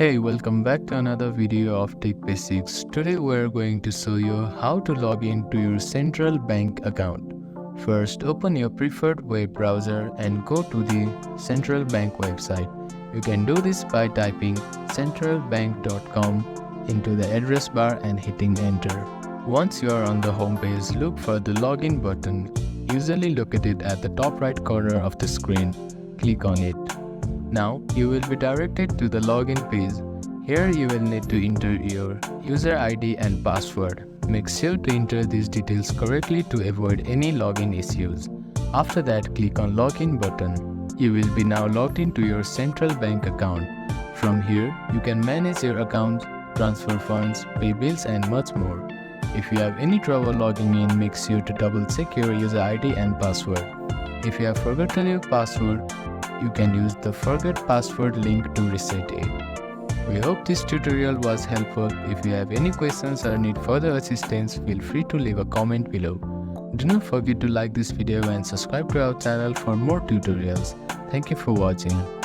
Hey, welcome back to another video of Tech Basics. Today we're going to show you how to log into your central bank account. First, open your preferred web browser and go to the central bank website. You can do this by typing centralbank.com into the address bar and hitting enter. Once you are on the home page, look for the login button, usually located at the top right corner of the screen. Click on it. Now, you will be directed to the login page. Here you will need to enter your user ID and password. Make sure to enter these details correctly to avoid any login issues. After that, click on login button. You will be now logged into your central bank account. From here, you can manage your account, transfer funds, pay bills and much more. If you have any trouble logging in, make sure to double check your user ID and password. If you have forgotten your password, you can use the forget password link to reset it. We hope this tutorial was helpful. If you have any questions or need further assistance, feel free to leave a comment below. Do not forget to like this video and subscribe to our channel for more tutorials. Thank you for watching.